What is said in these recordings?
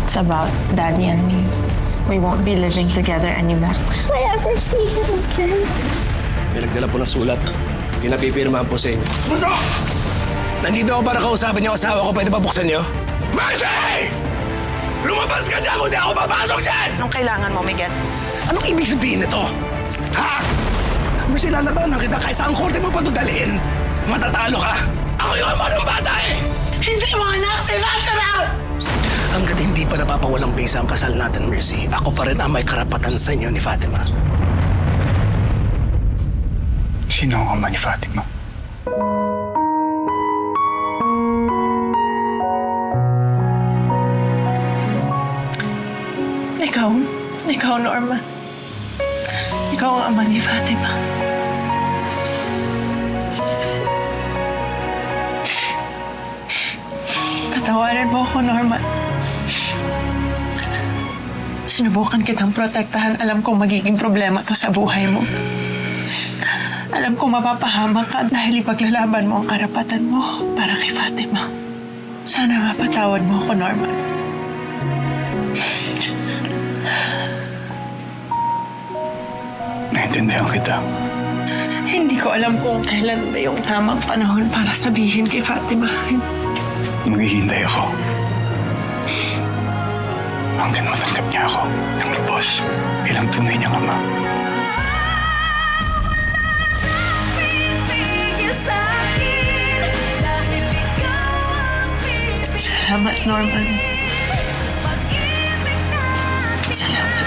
It's about Daddy and me. We won't be living together anymore. Will I ever see him again? May nagdala po ng sulat. Pinapipirmahan po sa inyo. Buto! Nandito ako para kausapin niyo asawa ko. Pwede pa buksan niyo? Mercy! Lumabas ka dyan kung di ako papasok dyan! Anong kailangan mo, Miguel? Anong ibig sabihin nito? Ha? Mercy, lalabanan kita kahit saan korte mo pa ito dalhin. Matatalo ka. Ako yung ama ng bata eh! Hindi mo anak si Fatima! Hanggat hindi pa napapawalang bisa ang kasal natin, Mercy, ako pa rin ang may karapatan sa inyo ni Fatima. Sino ang ama ni Fatima? Ikaw, Norma. Ikaw ang ama ni Fatima. Patawarin mo ako, Norma. Sinubukan kitang protektahan. Alam kong magiging problema to sa buhay mo. Alam kong mapapahamak ka dahil ipaglalaban mo ang karapatan mo para kay Fatima. Sana mapatawad mo ako, Norma. Naintindihan kita. Hindi ko alam kung kailan ba yung tamang panahon para sabihin kay Fatima. Maghihintay ako. Hanggang matanggap niya ako ng lubos bilang tunay niyang ama. Salamat, Norman. Salamat.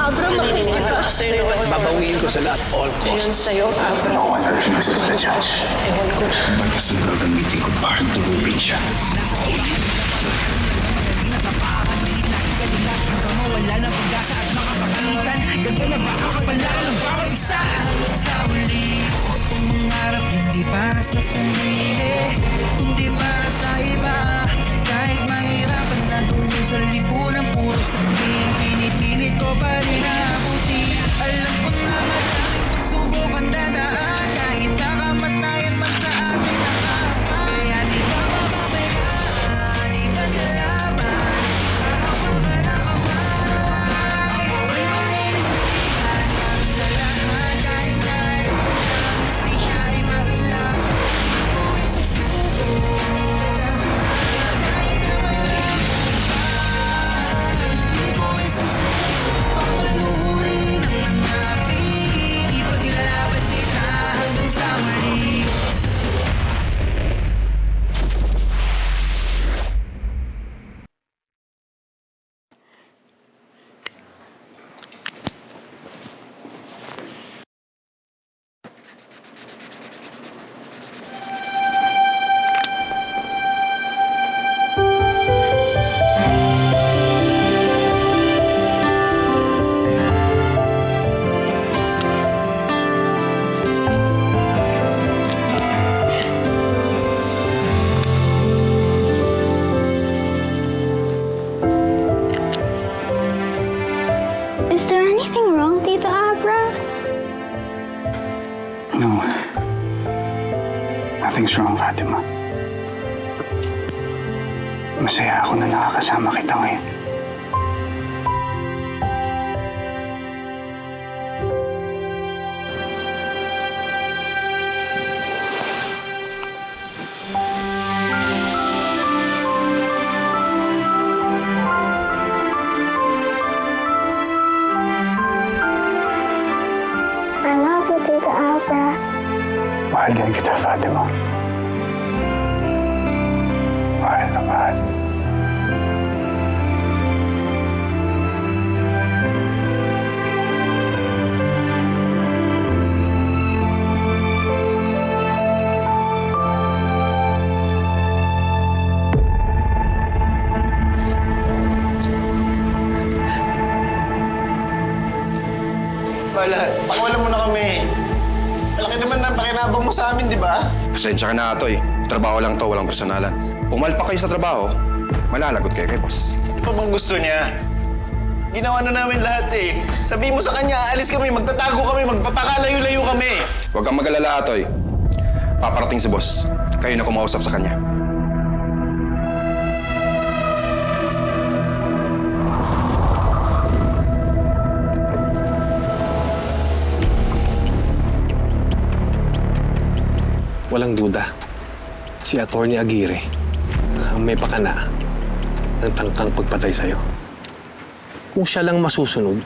Abra, makinig ka. Sa'yo, babawiin ko sa lahat all Yun costs. sa'yo, Abra. No one refuses the judge. Ewan ko. Batas na gagamitin ko para durugin siya. Wala na pag-asa at makapagalitan. Ganda na ba ang pala ng bawat isa? Sa uli, gustong mangarap, hindi para sa sarili, hindi para sa iba. Kahit mahirapan na dumin sa lipunan, puro sabihin, pinipilit ko pa rin naabuti. Alam ko na maraming pagsubok ang dadaan, kahit nakamatayan man sa ating lahat. Kaya di ka mapabayaan, di ka nalaman. Is there anything wrong, Tito Abra? No. Nothing's wrong, Fatima. Masaya ako na nakakasama kita ngayon. I love you, Tito Abra. Mahal din kita, Fatima. Mahal na mahal. Wala, pakiwala mo na kami. Malaki naman na pakinabang mo sa amin, di ba? Pasensya ka na, Atoy. Trabaho lang to, walang personalan. Pumalpak kayo sa trabaho, malalagot kayo kay boss. Ano pa bang gusto niya? Ginawa na namin lahat eh. Sabihin mo sa kanya, alis kami, magtatago kami, magpapakalayo-layo kami. Huwag kang mag-alala, Atoy. Paparating si boss. Kayo na kumausap sa kanya. Walang duda. Si Atty. Aguirre ang may pakana ng tangkang pagpatay sa'yo. Kung siya lang masusunod,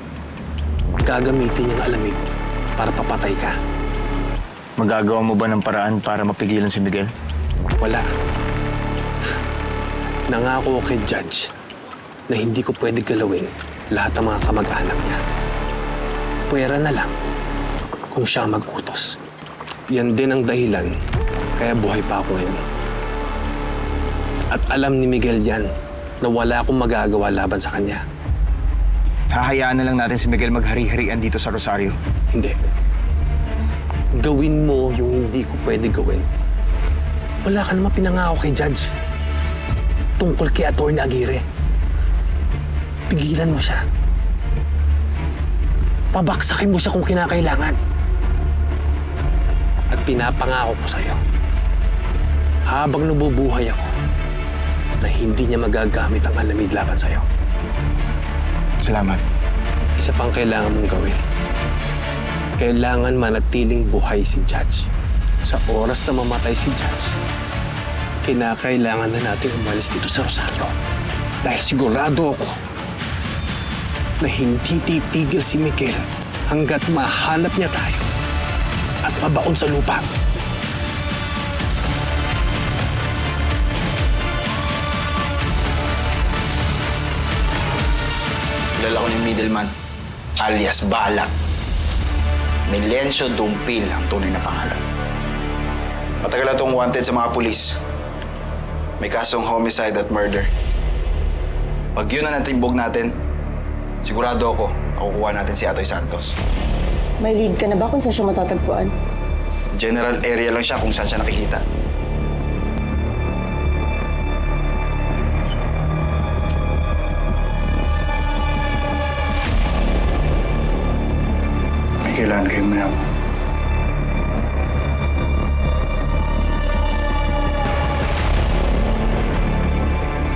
gagamitin niyang alamid para papatay ka. Magagawa mo ba ng paraan para mapigilan si Miguel? Wala. Nangako ako kay Judge na hindi ko pwede galawin lahat ng mga kamag-anak niya. Pwera na lang kung siya mag-utos. Yan din ang dahilan kaya buhay pa ako ngayon. At alam ni Miguel yan na wala akong magagawa laban sa kanya. Hahayaan na lang natin si Miguel maghari-harian dito sa Rosario. Hindi. Gawin mo yung hindi ko pwede gawin. Wala ka naman pinangako kay Judge tungkol kay Atty. Aguirre. Pigilan mo siya. Pabaksakin mo siya kung kinakailangan. At pinapangako ko sa'yo, habang nabubuhay ako, na hindi niya magagamit ang alamid laban sa'yo. Salamat. Isa pang kailangan mong gawin. Kailangan manatiling buhay si Judge. Sa oras na mamatay si Judge, kinakailangan na natin umalis dito sa Rosario. Dahil sigurado ako na hindi titigil si Miguel hanggat mahanap niya tayo at mabaon sa lupa. Kilala ko yung middleman, alias Balak. Melencio Dumpil ang tunay na pangalan. Matagal na itong wanted sa mga pulis. May kasong homicide at murder. Pag yun ang natimbog natin, sigurado ako, makukuha natin si Atoy Santos. May lead ka na ba kung saan siya matatagpuan? General area lang siya kung saan siya nakikita. May kailangan kayo muna.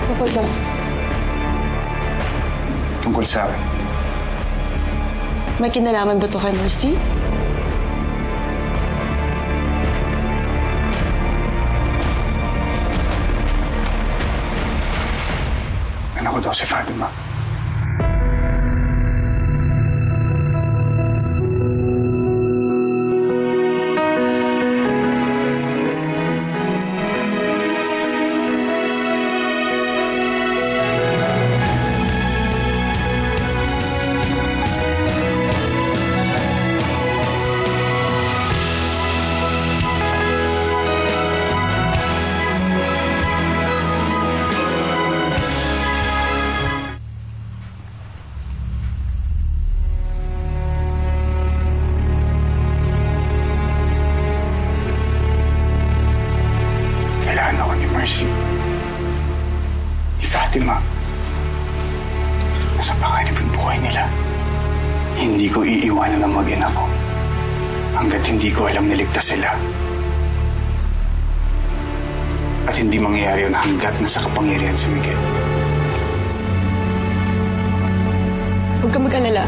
Tungkol sa... Tungkol sa akin. May kinalaman ba to kay Mercy? Anak ko daw si Fatima. Kailangan ako ni Mercy. Ni Fatima. Nasa panganib yung buhay nila. Hindi ko iiwanan ang mag-ina ko hanggat hindi ko alam niligtas sila. At hindi mangyayari yun hanggat nasa kapangyarihan si Miguel. Huwag ka mag-alala.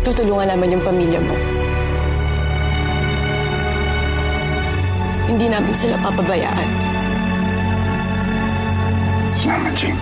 Tutulungan naman yung pamilya mo. Hindi namin sila papabayaan. Salamat, Jing.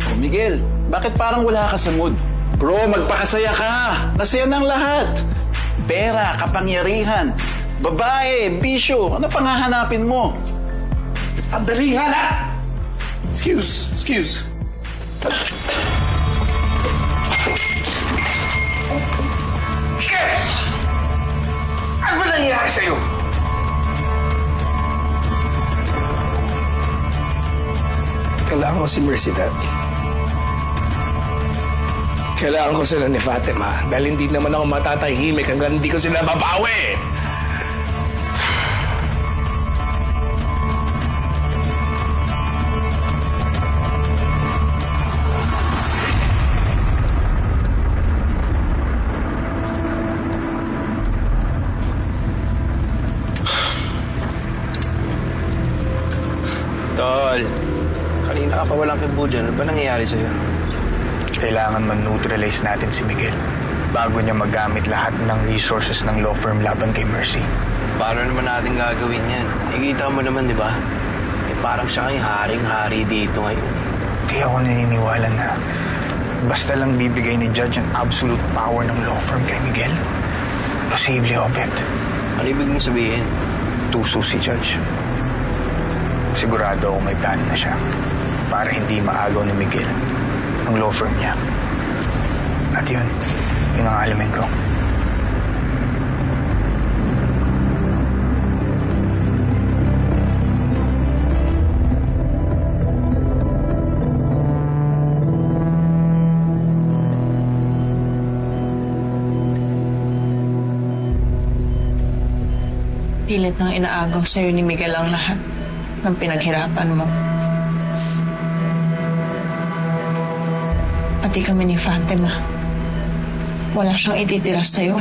Oh, Miguel, bakit parang wala ka sa mood? Bro, magpakasaya ka. Nasaya ng lahat. Pera, kapangyarihan, babae, bisyo. Ano pang hahanapin mo? Sandali nga lang! Excuse. Miguel! Ano ba nangyayari sa'yo? Kailangan ko si Mercy, Dad. Kailangan ko sila ni Fatima dahil hindi naman ako matatahimik hanggang hindi ko sila babawi. Tol, kanina ka pa walang kibo dyan. Ano ba nangyayari sa'yo? Kailangan man-neutralize natin si Miguel bago niya magamit lahat ng resources ng law firm laban kay Mercy. Paano naman natin gagawin yan? Ikita mo naman, di ba? Parang siya yung haring-hari dito ngayon. Di ako naniniwala na basta lang bibigay ni Judge ang absolute power ng law firm kay Miguel. Posible, Obet. Ano ibig mong sabihin? Tuso si Judge. Sigurado ako may plano na siya para hindi maagaw ni Miguel ang law firm niya. At yun ang alamin ko. Pilit nang inaagaw sa'yo ni Miguel ang lahat ng pinaghirapan mo. Pati kami ni Fatima. Wala siyang ititira sa'yo.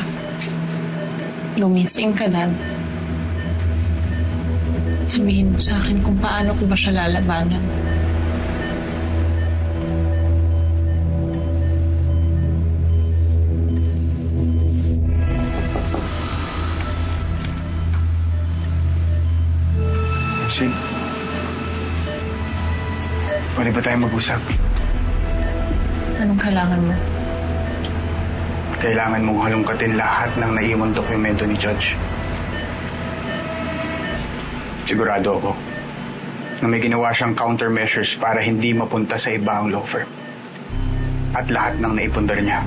Gumising ka, Dad. Sabihin mo sa akin kung paano ko ba siya lalabanan. Mercy, pwede ba tayo mag-usap? Anong kailangan mo? Kailangan mong halungkatin lahat ng naiwang dokumento ni Judge. Sigurado ako na may ginawa siyang countermeasures para hindi mapunta sa iba ang law firm. At lahat ng naipundar niya.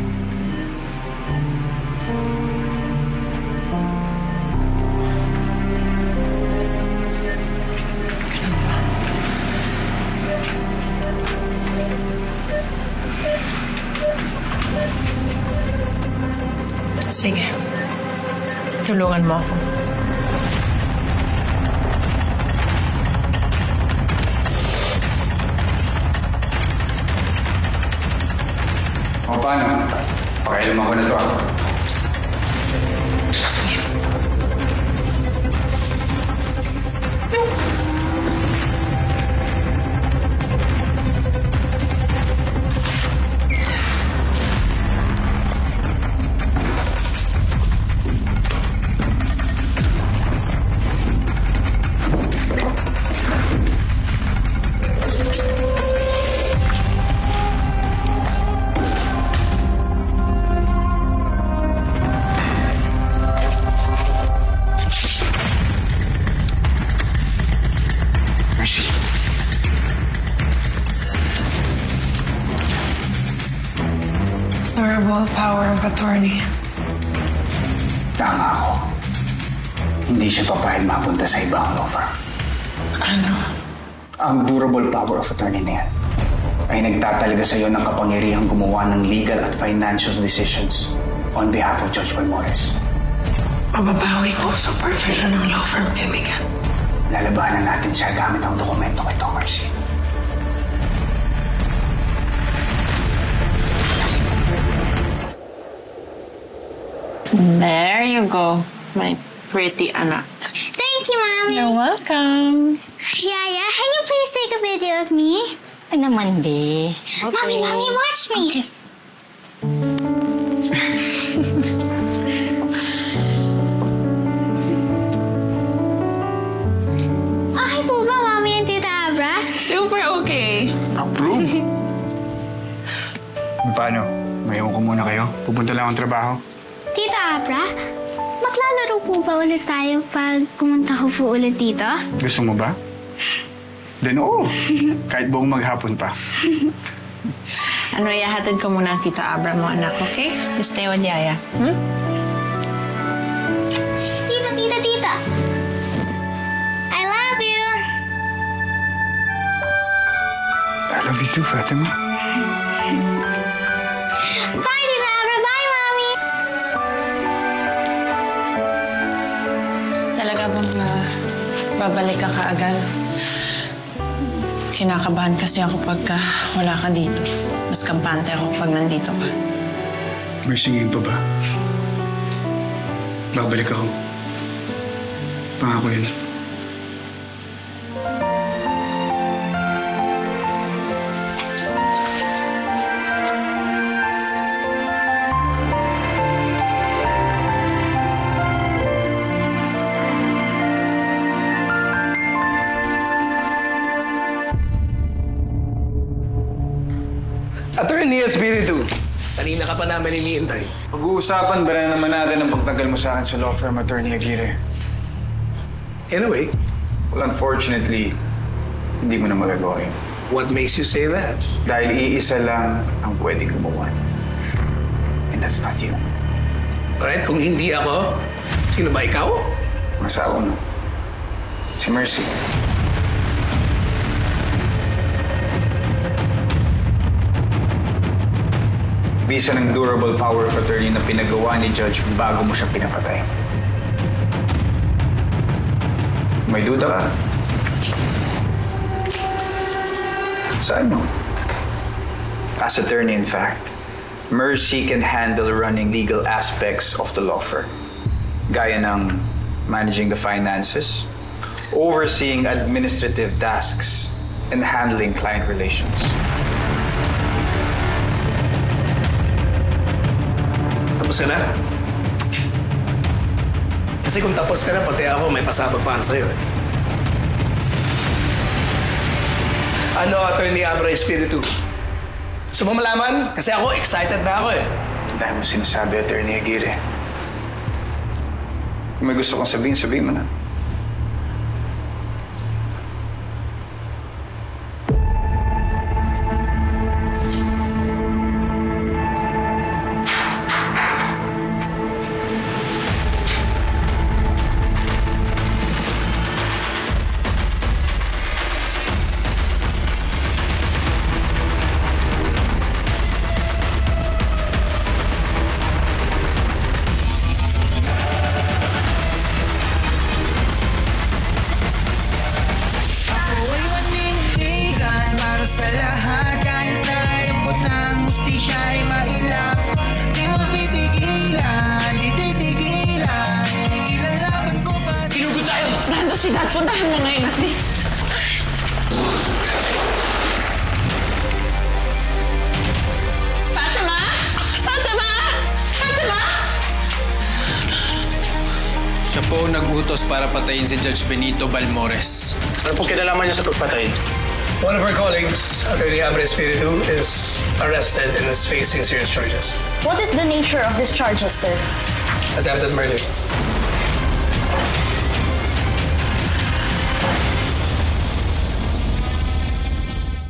Sige. Tulungan mo ako. O paano? Pakailaman ko na to. Sige. Mercy. Durable power of attorney. Tama ako. Hindi siya papayag mapunta sa ibang law firm. Ano? Ang durable power of attorney na yan ay nagtatalaga sa iyo ng kapangyarihang gumawa ng legal at financial decisions on behalf of Judge Balmores. Mababawi ko sa supervision ng law firm kay Miguel. Lalabanan natin siya gamit ang dokumento kay Mercy. There you go, my pretty anak. Thank you, Mommy. You're welcome. Yaya, can you please take a video of me? Ay naman, be. Mommy, watch me. Okay. Okay po ba, Mommy and Tita Abra? Super okay. Approve! Paano? Ngayon ko muna kayo. Pupunta lang ang trabaho. Tita Abra, maglalaro po ba ulit tayo pag pumunta ko po ulit dito? Gusto mo ba? Then oo, kahit buong maghapon pa. Ano, ihahatid ko muna ang Tita Abra mo, anak, okay? You stay with Yaya. Tita, tita, tita! I love you! I love you too, Fatima. Bye, Tita Abra! Bye, Mommy! Talaga bang babalik ka kaagad? Kinakabahan kasi ako pagka wala ka dito. Mas kampante ako pag nandito ka. Mercy, ngayon pa ba? Babalik ako. Pangako yun. Attorney Espiritu, kanina ka pa namin iniintay. Pag-uusapan ba na naman natin ang pagtagal mo sa akin sa law firm, Attorney Aguirre? Anyway, Well, unfortunately, hindi mo na magagawa yun. what makes you say that? Dahil iisa lang ang pwedeng gumawa. And that's not you. Alright, kung hindi ako, sino ba ikaw? Ang asawa mo. Si Mercy. Bisa ng durable power of attorney na pinagawa ni Judge bago mo siya pinapatay. May duda ka? Saan mo? As attorney, in fact, Mercy can handle running legal aspects of the law firm. Gaya ng managing the finances, overseeing administrative tasks, and handling client relations. Tapos ka na? Kasi kung tapos ka na, pati ako may pasabag pa sa'yo. Ano, Attorney Abra Espiritu? Gusto mo malaman? Kasi ako, excited na ako eh. Dahil mo sinasabi, Attorney Aguirre. Kung may gusto kong sabihin, sabihin mo na. Ako'y maninindigan para sa lahat. Kahit na lambot ng hustisya ay mailap. Di mo titigilan, di titigilan. Ilalaban ko pa. Inugot tayo! Brando, si Dad, puntahan mo ngayon at least. Fatima! Fatima! Fatima! Siya po nag-utos para patayin si Judge Benito Balmores. Ano pong kinalaman niya sa pagpatay? One of our colleagues, Attorney Abra Espiritu, is arrested and is facing serious charges. What is the nature of these charges, sir? Attempted murder.